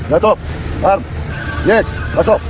Готов. Арм. Есть. Пошел.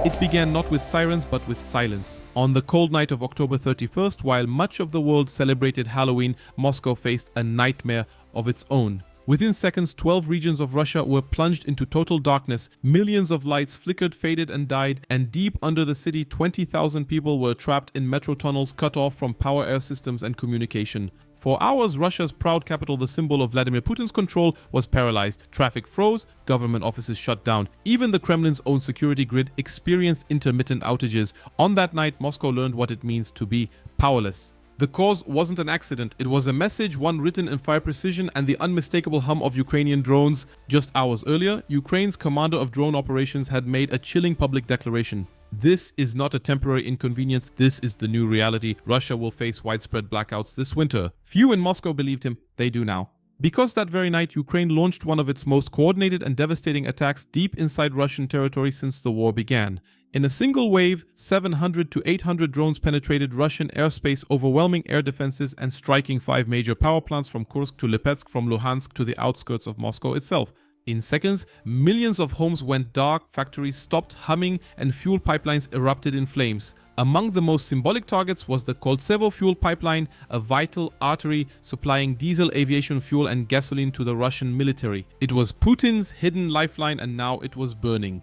It began not with sirens but with silence. On the cold night of October 31st, while much of the world celebrated Halloween, Moscow faced a nightmare of its own. Within seconds, 12 regions of Russia were plunged into total darkness. Millions of lights flickered, faded and died, and deep under the city, 20,000 people were trapped in metro tunnels cut off from power, air systems and communication. For hours, Russia's proud capital, the symbol of Vladimir Putin's control, was paralyzed. Traffic froze, government offices shut down. Even the Kremlin's own security grid experienced intermittent outages. On that night, Moscow learned what it means to be powerless. The cause wasn't an accident, it was a message, one written in fire precision and the unmistakable hum of Ukrainian drones. Just hours earlier, Ukraine's commander of drone operations had made a chilling public declaration. This is not a temporary inconvenience, this is the new reality. Russia will face widespread blackouts this winter. Few in Moscow believed him, they do now. Because that very night, Ukraine launched one of its most coordinated and devastating attacks deep inside Russian territory since the war began. In a single wave, 700 to 800 drones penetrated Russian airspace, overwhelming air defenses and striking 5 major power plants from Kursk to Lipetsk, from Luhansk to the outskirts of Moscow itself. In seconds, millions of homes went dark, factories stopped humming, and fuel pipelines erupted in flames. Among the most symbolic targets was the Koltsevo fuel pipeline, a vital artery supplying diesel, aviation fuel and gasoline to the Russian military. It was Putin's hidden lifeline and now it was burning.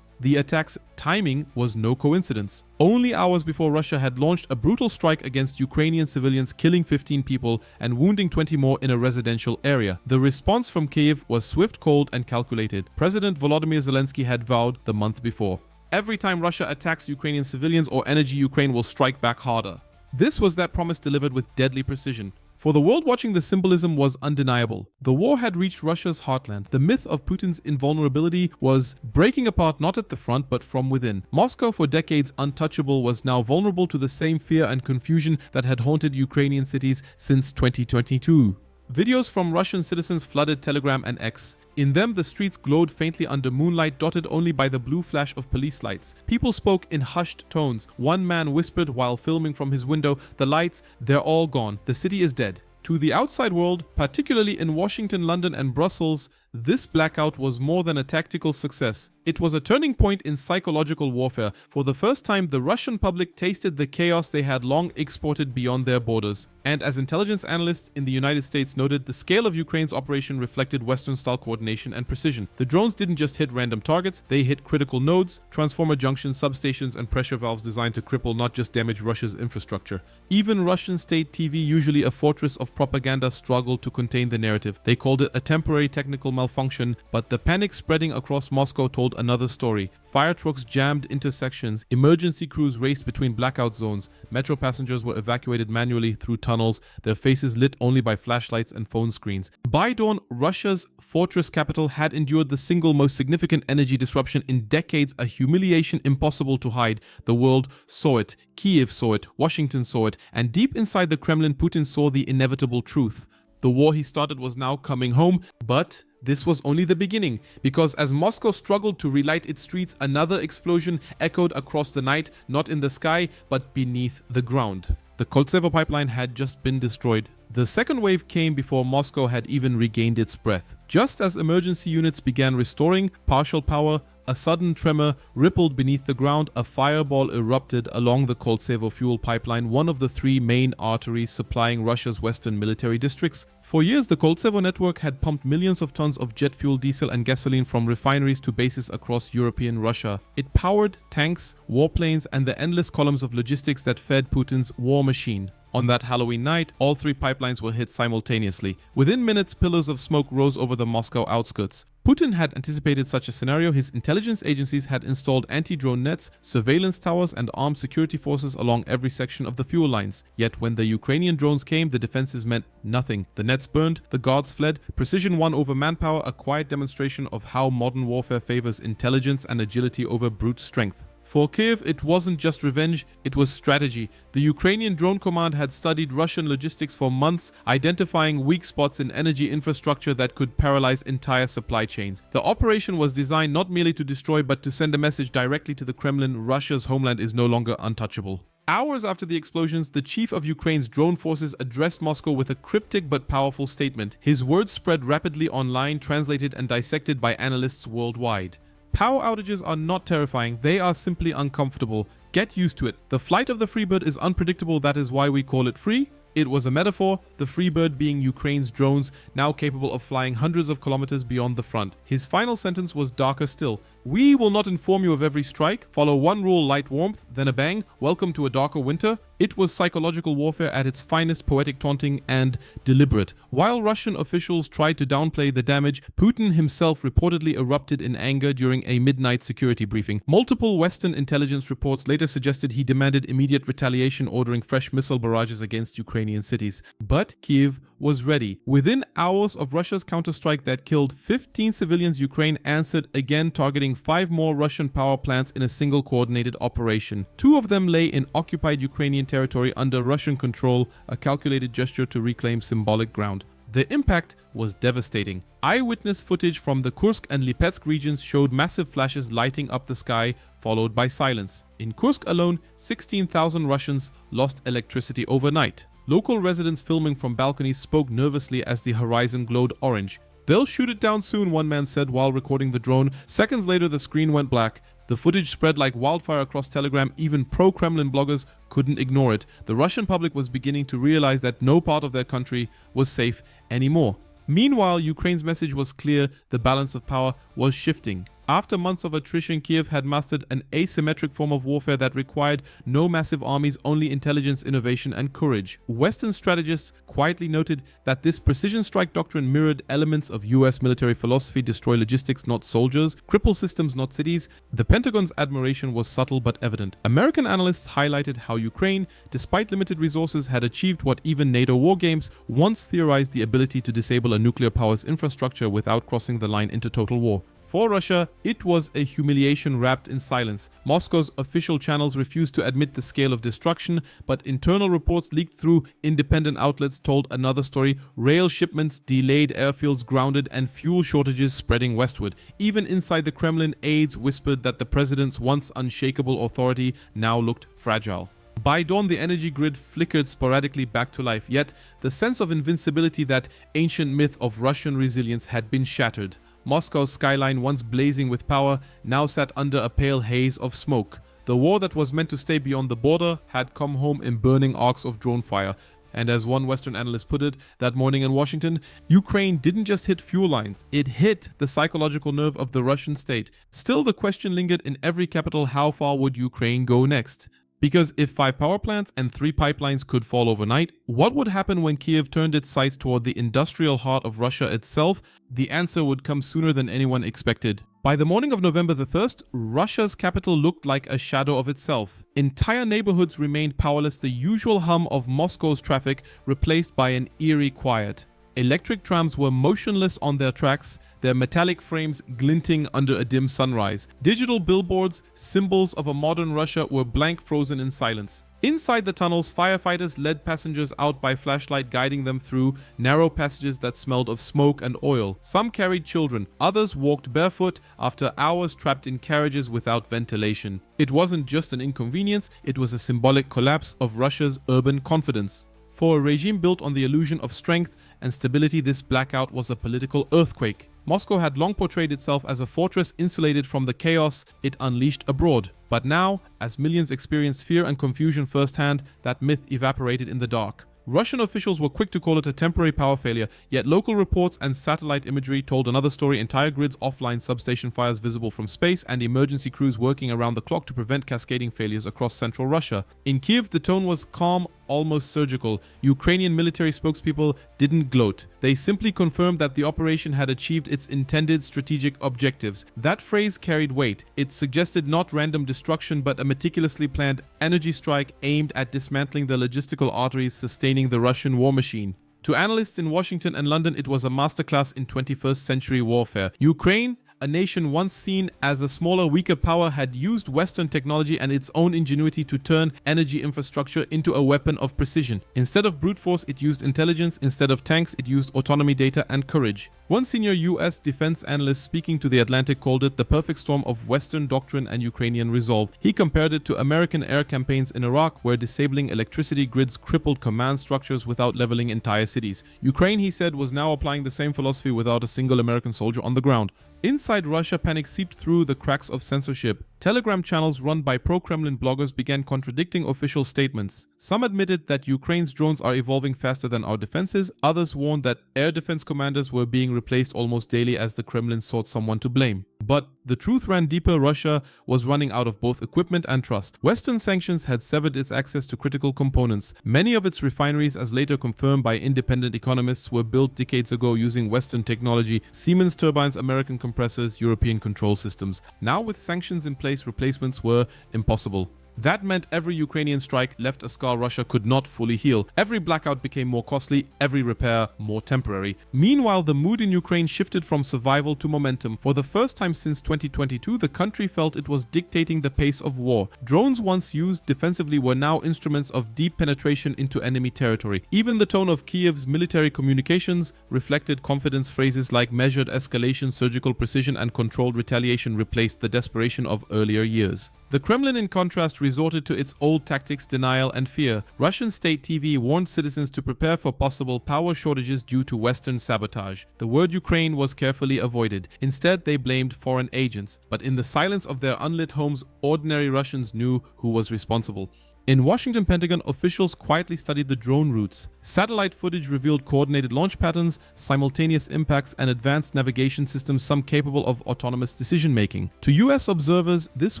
The attack's timing was no coincidence. Only hours before Russia had launched a brutal strike against Ukrainian civilians, killing 15 people and wounding 20 more in a residential area. The response from Kyiv was swift, cold and calculated. President Volodymyr Zelensky had vowed the month before, "Every time Russia attacks Ukrainian civilians or energy, Ukraine will strike back harder." This was that promise delivered with deadly precision. For the world watching, the symbolism was undeniable. The war had reached Russia's heartland. The myth of Putin's invulnerability was breaking apart not at the front but from within. Moscow, for decades untouchable, was now vulnerable to the same fear and confusion that had haunted Ukrainian cities since 2022. Videos from Russian citizens flooded Telegram and X. In them, the streets glowed faintly under moonlight, dotted only by the blue flash of police lights. People spoke in hushed tones. One man whispered while filming from his window, "The lights, they're all gone. The city is dead." To the outside world, particularly in Washington, London and Brussels, this blackout was more than a tactical success. It was a turning point in psychological warfare. For the first time, the Russian public tasted the chaos they had long exported beyond their borders. And as intelligence analysts in the United States noted, the scale of Ukraine's operation reflected Western-style coordination and precision. The drones didn't just hit random targets, they hit critical nodes, transformer junctions, substations, and pressure valves designed to cripple, not just damage, Russia's infrastructure. Even Russian state TV, usually a fortress of propaganda, struggled to contain the narrative. They called it a temporary technical malfunction, but the panic spreading across Moscow told another story. Fire trucks jammed intersections, emergency crews raced between blackout zones, metro passengers were evacuated manually through tunnels, their faces lit only by flashlights and phone screens. By dawn, Russia's fortress capital had endured the single most significant energy disruption in decades, a humiliation impossible to hide. The world saw it, Kyiv saw it, Washington saw it, and deep inside the Kremlin, Putin saw the inevitable truth. The war he started was now coming home, but this was only the beginning, because as Moscow struggled to relight its streets, another explosion echoed across the night, not in the sky, but beneath the ground. The Koltsevo pipeline had just been destroyed. The second wave came before Moscow had even regained its breath. Just as emergency units began restoring partial power, a sudden tremor rippled beneath the ground. A fireball erupted along the Koltsevo fuel pipeline, one of the 3 main arteries supplying Russia's western military districts. For years, the Koltsevo network had pumped millions of tons of jet fuel, diesel and gasoline from refineries to bases across European Russia. It powered tanks, warplanes and the endless columns of logistics that fed Putin's war machine. On that Halloween night, all 3 pipelines were hit simultaneously. Within minutes, pillars of smoke rose over the Moscow outskirts. Putin had anticipated such a scenario. His intelligence agencies had installed anti-drone nets, surveillance towers and armed security forces along every section of the fuel lines. Yet when the Ukrainian drones came, the defenses meant nothing. The nets burned, the guards fled, precision won over manpower, a quiet demonstration of how modern warfare favors intelligence and agility over brute strength. For Kiev, it wasn't just revenge, it was strategy. The Ukrainian Drone Command had studied Russian logistics for months, identifying weak spots in energy infrastructure that could paralyze entire supply chains. The operation was designed not merely to destroy, but to send a message directly to the Kremlin: Russia's homeland is no longer untouchable. Hours after the explosions, the chief of Ukraine's drone forces addressed Moscow with a cryptic but powerful statement. His words spread rapidly online, translated and dissected by analysts worldwide. Power outages are not terrifying, they are simply uncomfortable. Get used to it. The flight of the Freebird is unpredictable, that is why we call it free. It was a metaphor, the Freebird being Ukraine's drones, now capable of flying hundreds of kilometers beyond the front. His final sentence was darker still. We will not inform you of every strike. Follow one rule: light warmth, then a bang. Welcome to a darker winter. It was psychological warfare at its finest, poetic taunting and deliberate. While Russian officials tried to downplay the damage, Putin himself reportedly erupted in anger during a midnight security briefing. Multiple Western intelligence reports later suggested he demanded immediate retaliation, ordering fresh missile barrages against Ukrainian cities. But Kiev was ready. Within hours of Russia's counterstrike that killed 15 civilians, Ukraine answered again, targeting 5 more Russian power plants in a single coordinated operation. 2 of them lay in occupied Ukrainian territory under Russian control, a calculated gesture to reclaim symbolic ground. The impact was devastating. Eyewitness footage from the Kursk and Lipetsk regions showed massive flashes lighting up the sky, followed by silence. In Kursk alone, 16,000 Russians lost electricity overnight. Local residents filming from balconies spoke nervously as the horizon glowed orange. "They'll shoot it down soon," one man said while recording the drone. Seconds later, the screen went black. The footage spread like wildfire across Telegram. Even pro-Kremlin bloggers couldn't ignore it. The Russian public was beginning to realize that no part of their country was safe anymore. Meanwhile, Ukraine's message was clear: the balance of power was shifting. After months of attrition, Kiev had mastered an asymmetric form of warfare that required no massive armies, only intelligence, innovation, and courage. Western strategists quietly noted that this precision strike doctrine mirrored elements of US military philosophy: destroy logistics, not soldiers; cripple systems, not cities. The Pentagon's admiration was subtle but evident. American analysts highlighted how Ukraine, despite limited resources, had achieved what even NATO war games once theorized: the ability to disable a nuclear power's infrastructure without crossing the line into total war. For Russia, it was a humiliation wrapped in silence. Moscow's official channels refused to admit the scale of destruction, but internal reports leaked through independent outlets told another story: rail shipments delayed, airfields grounded, and fuel shortages spreading westward. Even inside the Kremlin, aides whispered that the president's once unshakable authority now looked fragile. By dawn, the energy grid flickered sporadically back to life, yet the sense of invincibility, that ancient myth of Russian resilience, had been shattered. Moscow's skyline, once blazing with power, now sat under a pale haze of smoke. The war that was meant to stay beyond the border had come home in burning arcs of drone fire. And as one Western analyst put it that morning in Washington, Ukraine didn't just hit fuel lines, it hit the psychological nerve of the Russian state. Still, the question lingered in every capital: how far would Ukraine go next? Because if 5 power plants and 3 pipelines could fall overnight, what would happen when Kiev turned its sights toward the industrial heart of Russia itself? The answer would come sooner than anyone expected. By the morning of November the 1st, Russia's capital looked like a shadow of itself. Entire neighborhoods remained powerless, the usual hum of Moscow's traffic replaced by an eerie quiet. Electric trams were motionless on their tracks, their metallic frames glinting under a dim sunrise. Digital billboards, symbols of a modern Russia, were blank, frozen in silence. Inside the tunnels, firefighters led passengers out by flashlight, guiding them through narrow passages that smelled of smoke and oil. Some carried children, others walked barefoot after hours trapped in carriages without ventilation. It wasn't just an inconvenience, it was a symbolic collapse of Russia's urban confidence. For a regime built on the illusion of strength and stability, this blackout was a political earthquake. Moscow had long portrayed itself as a fortress insulated from the chaos it unleashed abroad. But now, as millions experienced fear and confusion firsthand, that myth evaporated in the dark. Russian officials were quick to call it a temporary power failure, yet local reports and satellite imagery told another story: entire grids offline, substation fires visible from space, and emergency crews working around the clock to prevent cascading failures across central Russia. In Kiev, the tone was calm, almost surgical. Ukrainian military spokespeople didn't gloat. They simply confirmed that the operation had achieved its intended strategic objectives. That phrase carried weight. It suggested not random destruction, but a meticulously planned energy strike aimed at dismantling the logistical arteries sustaining the Russian war machine. To analysts in Washington and London, it was a masterclass in 21st century warfare. Ukraine, a nation once seen as a smaller, weaker power had used Western technology and its own ingenuity to turn energy infrastructure into a weapon of precision. Instead of brute force, it used intelligence. Instead of tanks, it used autonomy, data, and courage. One senior US defense analyst speaking to The Atlantic called it the perfect storm of Western doctrine and Ukrainian resolve. He compared it to American air campaigns in Iraq, where disabling electricity grids crippled command structures without leveling entire cities. Ukraine, he said, was now applying the same philosophy without a single American soldier on the ground. Inside Russia, panic seeped through the cracks of censorship. Telegram channels run by pro-Kremlin bloggers began contradicting official statements. Some admitted that Ukraine's drones are evolving faster than our defenses. Others warned that air defense commanders were being replaced almost daily as the Kremlin sought someone to blame. But the truth ran deeper. Russia was running out of both equipment and trust. Western sanctions had severed its access to critical components. Many of its refineries, as later confirmed by independent economists, were built decades ago using Western technology: Siemens turbines, American compressors, European control systems. Now, with sanctions in place, replacements were impossible. That meant every Ukrainian strike left a scar Russia could not fully heal. Every blackout became more costly, every repair more temporary. Meanwhile, the mood in Ukraine shifted from survival to momentum. For the first time since 2022, the country felt it was dictating the pace of war. Drones once used defensively were now instruments of deep penetration into enemy territory. Even the tone of Kiev's military communications reflected confidence. Phrases like measured escalation, surgical precision, and controlled retaliation replaced the desperation of earlier years. The Kremlin, in contrast, resorted to its old tactics: denial and fear. Russian state TV warned citizens to prepare for possible power shortages due to Western sabotage. The word Ukraine was carefully avoided. Instead, they blamed foreign agents. But in the silence of their unlit homes, ordinary Russians knew who was responsible. In Washington, Pentagon officials quietly studied the drone routes. Satellite footage revealed coordinated launch patterns, simultaneous impacts, and advanced navigation systems, some capable of autonomous decision-making. To US observers, this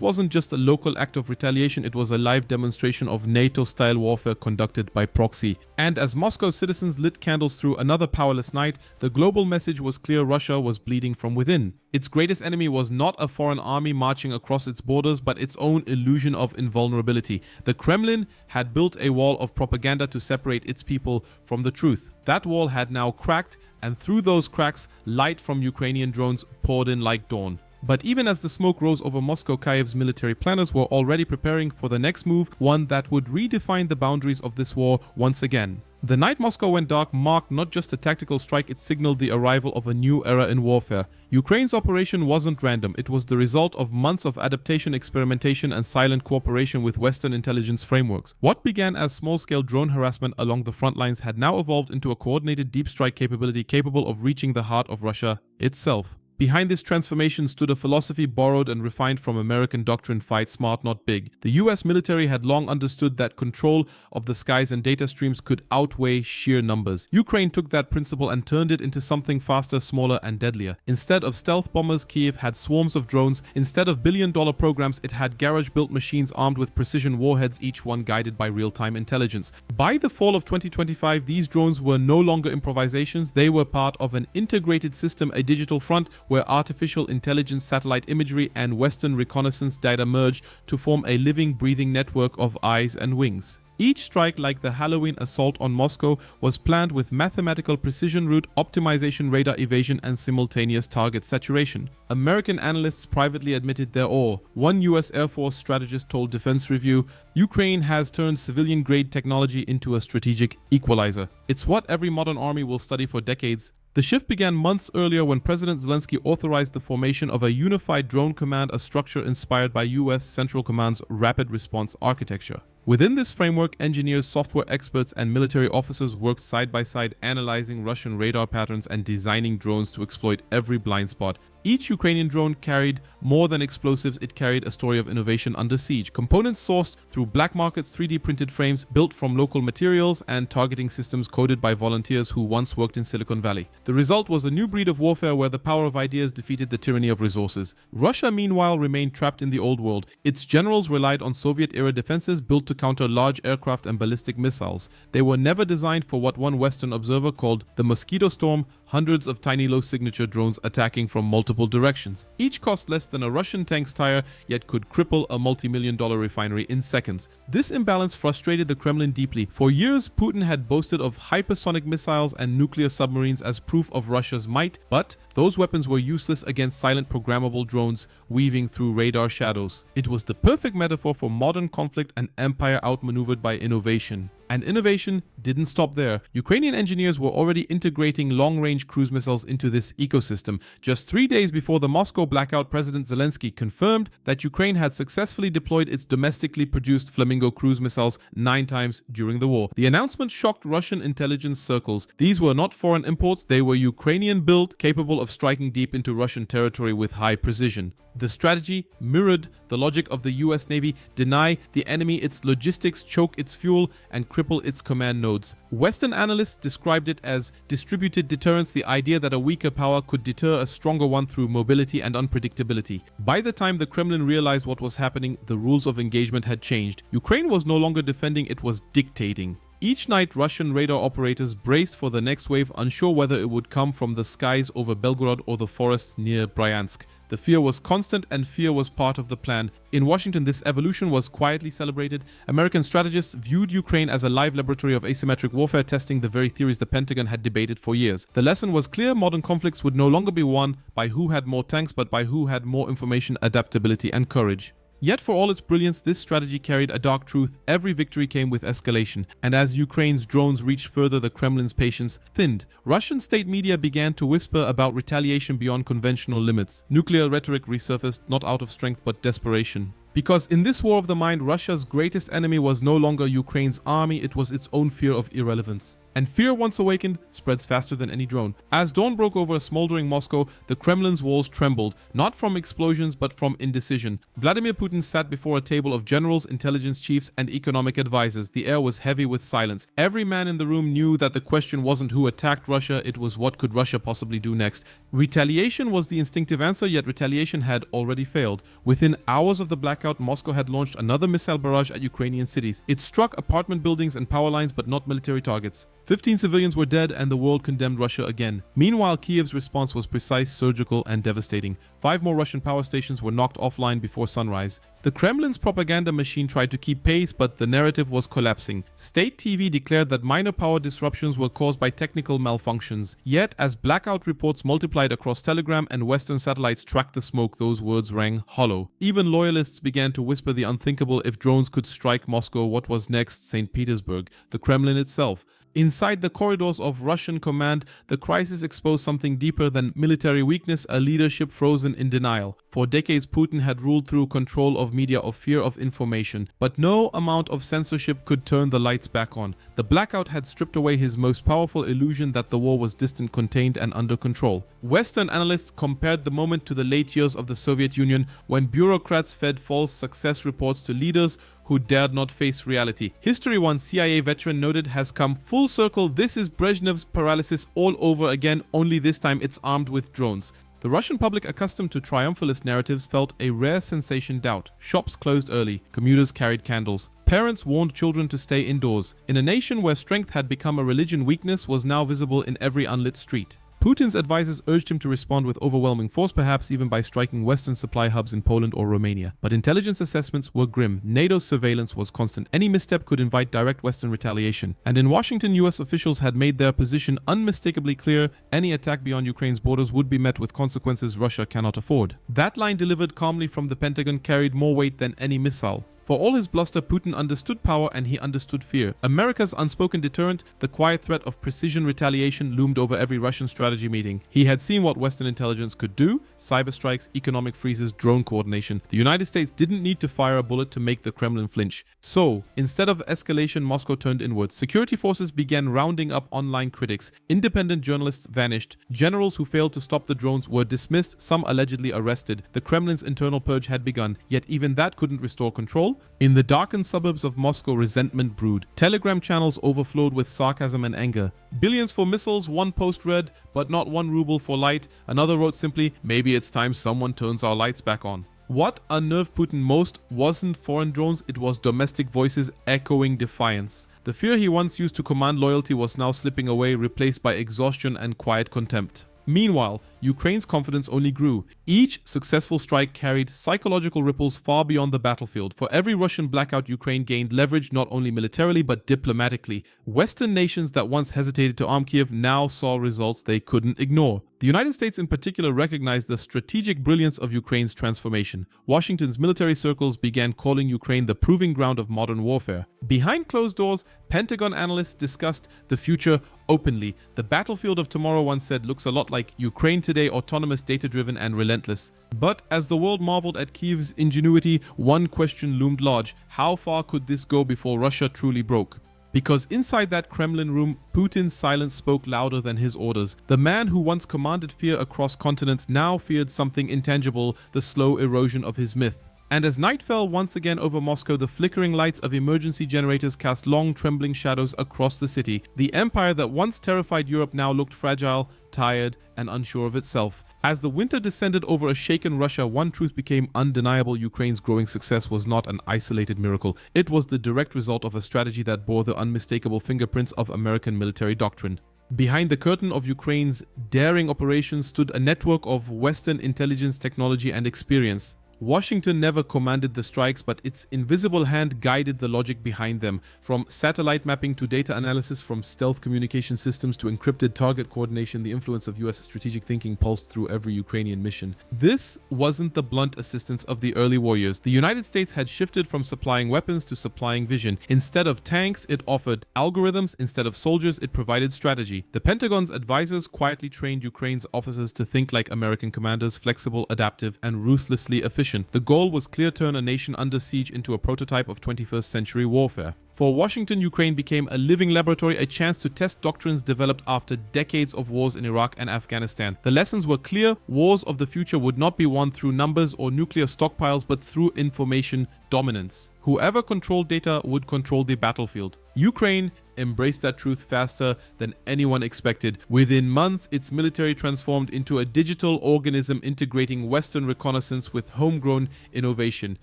wasn't just a local act of retaliation, it was a live demonstration of NATO-style warfare conducted by proxy. And as Moscow citizens lit candles through another powerless night, the global message was clear: Russia was bleeding from within. Its greatest enemy was not a foreign army marching across its borders, but its own illusion of invulnerability. The Kremlin had built a wall of propaganda to separate its people from the truth. That wall had now cracked, and through those cracks, light from Ukrainian drones poured in like dawn. But even as the smoke rose over Moscow, Kyiv's military planners were already preparing for the next move, one that would redefine the boundaries of this war once again. The night Moscow went dark marked not just a tactical strike, it signaled the arrival of a new era in warfare. Ukraine's operation wasn't random. It was the result of months of adaptation, experimentation, and silent cooperation with Western intelligence frameworks. What began as small-scale drone harassment along the front lines had now evolved into a coordinated deep strike capability capable of reaching the heart of Russia itself. Behind this transformation stood a philosophy borrowed and refined from American doctrine: fight smart, not big. The US military had long understood that control of the skies and data streams could outweigh sheer numbers. Ukraine took that principle and turned it into something faster, smaller, and deadlier. Instead of stealth bombers, Kiev had swarms of drones. Instead of billion-dollar programs, it had garage-built machines armed with precision warheads, each one guided by real-time intelligence. By the fall of 2025, these drones were no longer improvisations. They were part of an integrated system, a digital front where artificial intelligence, satellite imagery, and Western reconnaissance data merged to form a living, breathing network of eyes and wings. Each strike, like the Halloween assault on Moscow, was planned with mathematical precision, route optimization, radar evasion, and simultaneous target saturation. American analysts privately admitted their awe. One US Air Force strategist told Defense Review, "Ukraine has turned civilian-grade technology into a strategic equalizer. It's what every modern army will study for decades." The shift began months earlier when President Zelensky authorized the formation of a unified drone command, a structure inspired by US Central Command's rapid response architecture. Within this framework, engineers, software experts, and military officers worked side by side, analyzing Russian radar patterns and designing drones to exploit every blind spot. Each Ukrainian drone carried more than explosives, it carried a story of innovation under siege. Components sourced through black markets, 3D printed frames built from local materials, and targeting systems coded by volunteers who once worked in Silicon Valley. The result was a new breed of warfare where the power of ideas defeated the tyranny of resources. Russia, meanwhile, remained trapped in the old world. Its generals relied on Soviet-era defenses built to counter large aircraft and ballistic missiles. They were never designed for what one Western observer called the mosquito storm, hundreds of tiny low-signature drones attacking from multiple directions. Each cost less than a Russian tank's tire, yet could cripple a multi-million-dollar refinery in seconds. This imbalance frustrated the Kremlin deeply. For years, Putin had boasted of hypersonic missiles and nuclear submarines as proof of Russia's might, but those weapons were useless against silent programmable drones weaving through radar shadows. It was the perfect metaphor for modern conflict and empire outmaneuvered by innovation. And innovation didn't stop there. Ukrainian engineers were already integrating long-range cruise missiles into this ecosystem. Just 3 days before the Moscow blackout, President Zelensky confirmed that Ukraine had successfully deployed its domestically produced Flamingo cruise missiles 9 times during the war. The announcement shocked Russian intelligence circles. These were not foreign imports, they were Ukrainian-built, capable of striking deep into Russian territory with high precision. The strategy mirrored the logic of the US Navy: deny the enemy its logistics, choke its fuel, and cripple its command nodes. Western analysts described it as distributed deterrence, the idea that a weaker power could deter a stronger one through mobility and unpredictability. By the time the Kremlin realized what was happening, the rules of engagement had changed. Ukraine was no longer defending, it was dictating. Each night, Russian radar operators braced for the next wave, unsure whether it would come from the skies over Belgorod or the forests near Bryansk. The fear was constant, and fear was part of the plan. In Washington, this evolution was quietly celebrated. American strategists viewed Ukraine as a live laboratory of asymmetric warfare, testing the very theories the Pentagon had debated for years. The lesson was clear: modern conflicts would no longer be won by who had more tanks, but by who had more information, adaptability, and courage. Yet for all its brilliance, this strategy carried a dark truth. Every victory came with escalation, and as Ukraine's drones reached further, the Kremlin's patience thinned. Russian state media began to whisper about retaliation beyond conventional limits. Nuclear rhetoric resurfaced, not out of strength but desperation. Because in this war of the mind, Russia's greatest enemy was no longer Ukraine's army, it was its own fear of irrelevance. And fear, once awakened, spreads faster than any drone. As dawn broke over a smoldering Moscow, the Kremlin's walls trembled, not from explosions but from indecision. Vladimir Putin sat before a table of generals, intelligence chiefs, and economic advisors. The air was heavy with silence. Every man in the room knew that the question wasn't who attacked Russia, it was what could Russia possibly do next. Retaliation was the instinctive answer, yet retaliation had already failed. Within hours of the blackout, Moscow had launched another missile barrage at Ukrainian cities. It struck apartment buildings and power lines, but not military targets. 15 civilians were dead, and the world condemned Russia again. Meanwhile, Kiev's response was precise, surgical, and devastating. 5 more Russian power stations were knocked offline before sunrise. The Kremlin's propaganda machine tried to keep pace, but the narrative was collapsing. State TV declared that minor power disruptions were caused by technical malfunctions. Yet, as blackout reports multiplied across Telegram and Western satellites tracked the smoke, those words rang hollow. Even loyalists began to whisper the unthinkable: if drones could strike Moscow, what was next? St. Petersburg, the Kremlin itself. Inside the corridors of Russian command, the crisis exposed something deeper than military weakness: a leadership frozen in denial. For decades, Putin had ruled through control of media, of fear of information. But no amount of censorship could turn the lights back on. The blackout had stripped away his most powerful illusion that the war was distant, contained, and under control. Western analysts compared the moment to the late years of the Soviet Union, when bureaucrats fed false success reports to leaders who dared not face reality. History One CIA veteran noted, has come full circle. This is Brezhnev's paralysis all over again, only this time it's armed with drones. The Russian public, accustomed to triumphalist narratives, felt a rare sensation: doubt. Shops closed early. Commuters carried candles. Parents warned children to stay indoors. In a nation where strength had become a religion, weakness was now visible in every unlit street. Putin's advisors urged him to respond with overwhelming force, perhaps even by striking Western supply hubs in Poland or Romania. But intelligence assessments were grim. NATO's surveillance was constant. Any misstep could invite direct Western retaliation. And in Washington, US officials had made their position unmistakably clear: any attack beyond Ukraine's borders would be met with consequences Russia cannot afford. That line, delivered calmly from the Pentagon, carried more weight than any missile. For all his bluster, Putin understood power and he understood fear. America's unspoken deterrent, the quiet threat of precision retaliation, loomed over every Russian strategy meeting. He had seen what Western intelligence could do: cyber strikes, economic freezes, drone coordination. The United States didn't need to fire a bullet to make the Kremlin flinch. So, instead of escalation, Moscow turned inward. Security forces began rounding up online critics. Independent journalists vanished. Generals who failed to stop the drones were dismissed, some allegedly arrested. The Kremlin's internal purge had begun, yet even that couldn't restore control. In the darkened suburbs of Moscow, resentment brewed. Telegram channels overflowed with sarcasm and anger. Billions for missiles, one post read, but not 1 ruble for light. Another wrote simply, maybe it's time someone turns our lights back on. What unnerved Putin most wasn't foreign drones, it was domestic voices echoing defiance. The fear he once used to command loyalty was now slipping away, replaced by exhaustion and quiet contempt. Meanwhile, Ukraine's confidence only grew. Each successful strike carried psychological ripples far beyond the battlefield. For every Russian blackout, Ukraine gained leverage not only militarily but diplomatically. Western nations that once hesitated to arm Kiev now saw results they couldn't ignore. The United States in particular recognized the strategic brilliance of Ukraine's transformation. Washington's military circles began calling Ukraine the proving ground of modern warfare. Behind closed doors, Pentagon analysts discussed the future openly. The battlefield of tomorrow, one said, looks a lot like Ukraine today, autonomous, data-driven and relentless. But as the world marveled at Kiev's ingenuity, one question loomed large. How far could this go before Russia truly broke? Because inside that Kremlin room, Putin's silence spoke louder than his orders. The man who once commanded fear across continents now feared something intangible, the slow erosion of his myth. And as night fell once again over Moscow, the flickering lights of emergency generators cast long, trembling shadows across the city. The empire that once terrified Europe now looked fragile, tired, and unsure of itself. As the winter descended over a shaken Russia, one truth became undeniable: Ukraine's growing success was not an isolated miracle. It was the direct result of a strategy that bore the unmistakable fingerprints of American military doctrine. Behind the curtain of Ukraine's daring operations stood a network of Western intelligence, technology, and experience. Washington never commanded the strikes, but its invisible hand guided the logic behind them. From satellite mapping to data analysis, from stealth communication systems to encrypted target coordination, the influence of US strategic thinking pulsed through every Ukrainian mission. This wasn't the blunt assistance of the early warriors. The United States had shifted from supplying weapons to supplying vision. Instead of tanks, it offered algorithms. Instead of soldiers, it provided strategy. The Pentagon's advisors quietly trained Ukraine's officers to think like American commanders: flexible, adaptive, and ruthlessly efficient. The goal was clear: turn a nation under siege into a prototype of 21st century warfare. For Washington, Ukraine became a living laboratory, a chance to test doctrines developed after decades of wars in Iraq and Afghanistan. The lessons were clear: wars of the future would not be won through numbers or nuclear stockpiles, but through information dominance. Whoever controlled data would control the battlefield. Ukraine embraced that truth faster than anyone expected. Within months, its military transformed into a digital organism integrating Western reconnaissance with homegrown innovation.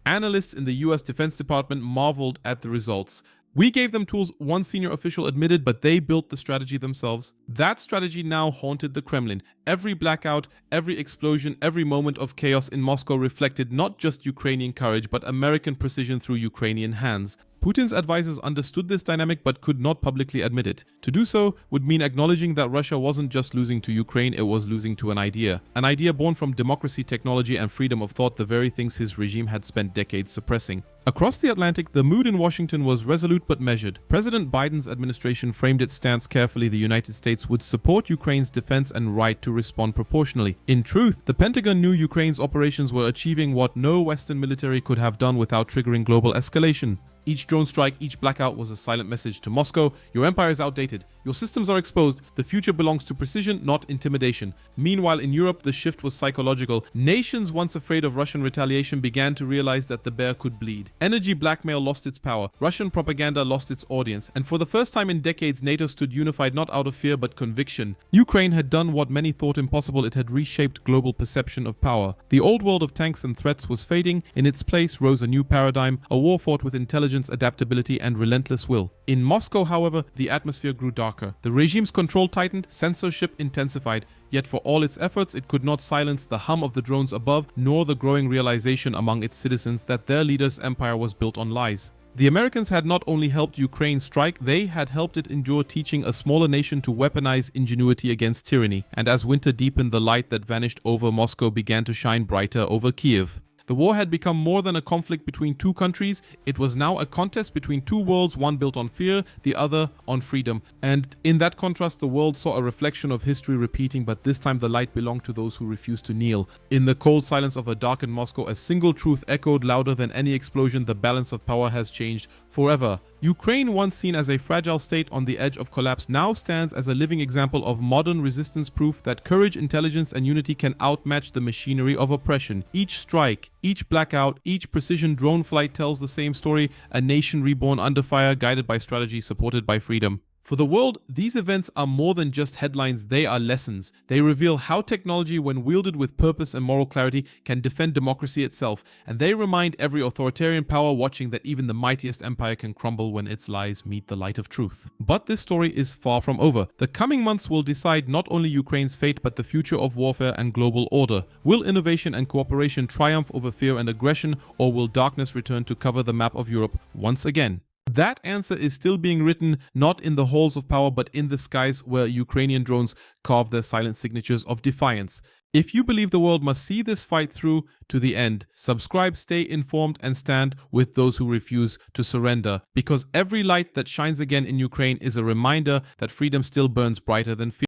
Analysts in the US Defense Department marveled at the results. "We gave them tools," one senior official admitted, "but they built the strategy themselves." That strategy now haunted the Kremlin. Every blackout, every explosion, every moment of chaos in Moscow reflected not just Ukrainian courage, but American precision through Ukrainian hands. Putin's advisors understood this dynamic but could not publicly admit it. To do so would mean acknowledging that Russia wasn't just losing to Ukraine, it was losing to an idea. An idea born from democracy, technology, and freedom of thought, the very things his regime had spent decades suppressing. Across the Atlantic, the mood in Washington was resolute but measured. President Biden's administration framed its stance carefully. The United States would support Ukraine's defense and right to respond proportionally. In truth, the Pentagon knew Ukraine's operations were achieving what no Western military could have done without triggering global escalation. Each drone strike, each blackout was a silent message to Moscow: your empire is outdated, your systems are exposed, the future belongs to precision, not intimidation. Meanwhile, in Europe, the shift was psychological. Nations once afraid of Russian retaliation began to realize that the bear could bleed. Energy blackmail lost its power, Russian propaganda lost its audience, and for the first time in decades, NATO stood unified not out of fear but conviction. Ukraine had done what many thought impossible: it had reshaped global perception of power. The old world of tanks and threats was fading. In its place rose a new paradigm, a war fought with intelligence, adaptability, and relentless will. In Moscow, however, the atmosphere grew darker. The regime's control tightened, censorship intensified. Yet for all its efforts, it could not silence the hum of the drones above, nor the growing realization among its citizens that their leader's empire was built on lies. The Americans had not only helped Ukraine strike, they had helped it endure, teaching a smaller nation to weaponize ingenuity against tyranny. And as winter deepened, the light that vanished over Moscow began to shine brighter over Kiev. The war had become more than a conflict between two countries. It was now a contest between two worlds, one built on fear, the other on freedom. And in that contrast, the world saw a reflection of history repeating, but this time the light belonged to those who refused to kneel. In the cold silence of a darkened Moscow, a single truth echoed louder than any explosion: the balance of power has changed forever. Ukraine, once seen as a fragile state on the edge of collapse, now stands as a living example of modern resistance, proof that courage, intelligence, and unity can outmatch the machinery of oppression. Each strike, each blackout, each precision drone flight tells the same story: a nation reborn under fire, guided by strategy, supported by freedom. For the world, these events are more than just headlines, they are lessons. They reveal how technology, when wielded with purpose and moral clarity, can defend democracy itself, and they remind every authoritarian power watching that even the mightiest empire can crumble when its lies meet the light of truth. But this story is far from over. The coming months will decide not only Ukraine's fate but the future of warfare and global order. Will innovation and cooperation triumph over fear and aggression, or will darkness return to cover the map of Europe once again? That answer is still being written, not in the halls of power but in the skies where Ukrainian drones carve their silent signatures of defiance. If you believe the world must see this fight through to the end, subscribe, stay informed, and stand with those who refuse to surrender, because every light that shines again in Ukraine is a reminder that freedom still burns brighter than fear.